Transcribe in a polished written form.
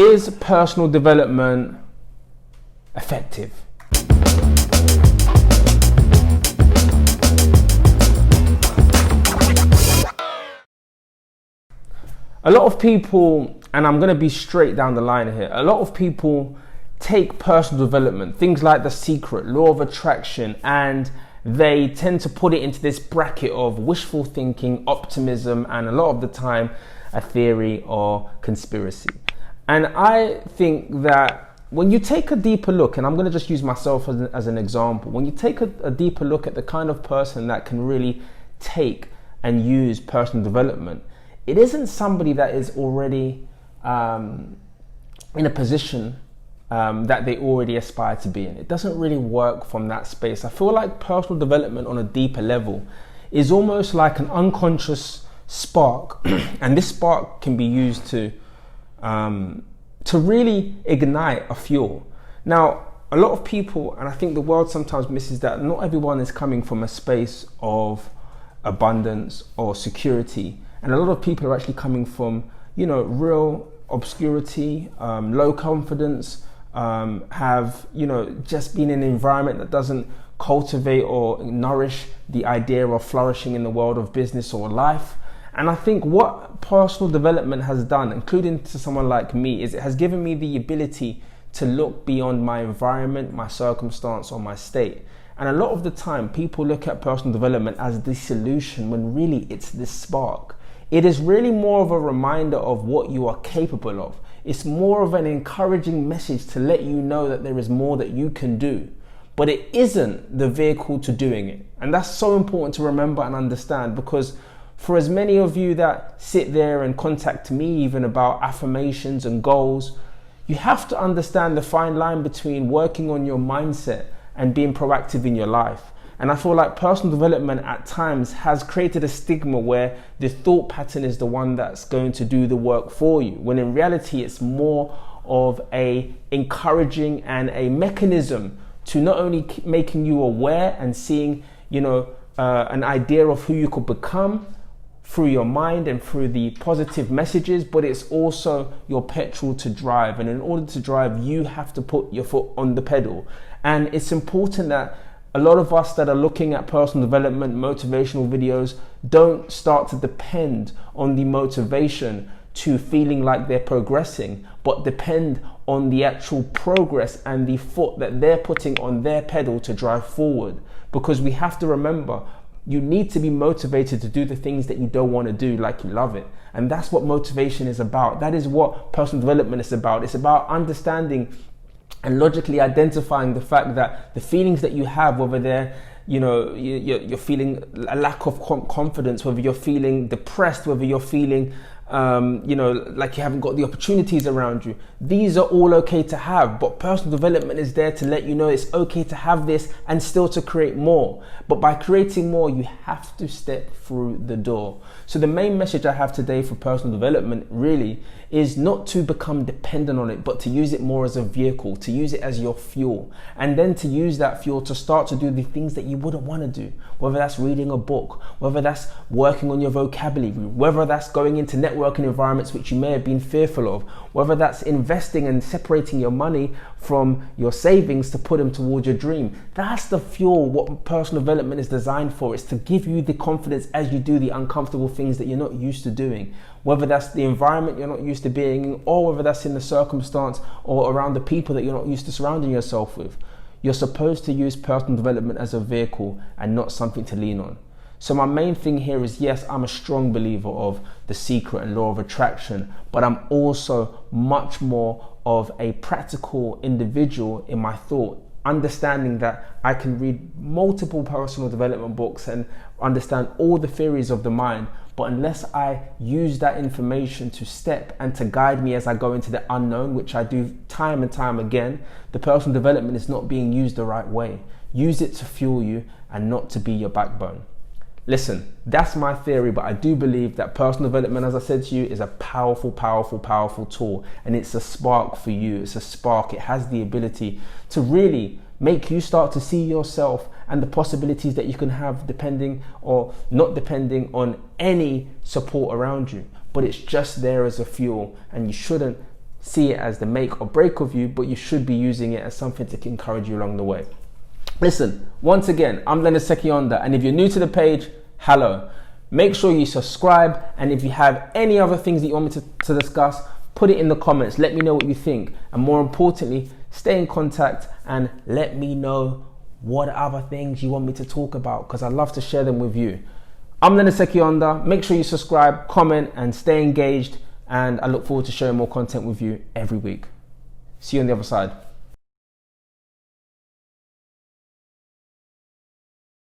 Is personal development effective? A lot of people, and I'm going to be straight down the line here, a lot of people take personal development, things like The Secret, Law of Attraction, and they tend to put it into this bracket of wishful thinking, optimism, and a lot of the time a theory or conspiracy. And I think that when you take a deeper look, and I'm going to just use myself as an example, when you take a deeper look at the kind of person that can really take and use personal development, it isn't somebody that is already in a position that they already aspire to be in. It doesn't really work from that space. I feel like personal development on a deeper level is almost like an unconscious spark, and this spark can be used to really ignite a fuel. Now, a lot of people, and I think the world sometimes misses that, not everyone is coming from a space of abundance or security, and a lot of people are actually coming from, real obscurity, low confidence, have, just been in an environment that doesn't cultivate or nourish the idea of flourishing in the world of business or life. And I think what personal development has done, including to someone like me, is it has given me the ability to look beyond my environment, my circumstance, or my state. And a lot of the time, people look at personal development as the solution when really it's this spark. It is really more of a reminder of what you are capable of. It's more of an encouraging message to let you know that there is more that you can do. But it isn't the vehicle to doing it. And that's so important to remember and understand, because for as many of you that sit there and contact me even about affirmations and goals, you have to understand the fine line between working on your mindset and being proactive in your life. And I feel like personal development at times has created a stigma where the thought pattern is the one that's going to do the work for you, when in reality it's more of a encouraging and a mechanism to not only making you aware and seeing, an idea of who you could become through your mind and through the positive messages, but it's also your petrol to drive. And in order to drive, you have to put your foot on the pedal. And it's important that a lot of us that are looking at personal development, motivational videos, don't start to depend on the motivation to feeling like they're progressing, but depend on the actual progress and the foot that they're putting on their pedal to drive forward. Because we have to remember, you need to be motivated to do the things that you don't want to do like you love it. And that's what motivation is about. That is what personal development is about. It's about understanding and logically identifying the fact that the feelings that you have, whether they're, you're feeling a lack of confidence, whether you're feeling depressed, whether you're feeling, like you haven't got the opportunities around you, these are all okay to have. But personal development is there to let you know it's okay to have this and still to create more. But by creating more, you have to step through the door. So the main message I have today for personal development really is not to become dependent on it, but to use it more as a vehicle, to use it as your fuel, and then to use that fuel to start to do the things that you wouldn't want to do, whether that's reading a book, whether that's working on your vocabulary, whether that's going into networking environments which you may have been fearful of, whether that's investing and separating your money from your savings to put them towards your dream. That's the fuel. What personal development is designed for. It's to give you the confidence as you do the uncomfortable things that you're not used to doing, whether that's the environment you're not used to being in, or whether that's in the circumstance or around the people that you're not used to surrounding yourself with. You're supposed to use personal development as a vehicle and not something to lean on. So my main thing here is, yes, I'm a strong believer of The Secret and Law of Attraction, but I'm also much more of a practical individual in my thought, understanding that I can read multiple personal development books and understand all the theories of the mind, but unless I use that information to step and to guide me as I go into the unknown, which I do time and time again, the personal development is not being used the right way. Use it to fuel you and not to be your backbone. Listen, that's my theory, but I do believe that personal development, as I said to you, is a powerful, powerful, powerful tool. And it's a spark for you. It's a spark. It has the ability to really make you start to see yourself and the possibilities that you can have depending or not depending on any support around you. But it's just there as a fuel, and you shouldn't see it as the make or break of you, but you should be using it as something to encourage you along the way. Listen, once again, I'm Leonard Sekyonda, and if you're new to the page, hello. Make sure you subscribe, and if you have any other things that you want me to discuss, put it in the comments. Let me know what you think, and more importantly, stay in contact and let me know what other things you want me to talk about, because I'd love to share them with you. I'm Leonard Sekyonda. Make sure you subscribe, comment, and stay engaged, and I look forward to sharing more content with you every week. See you on the other side.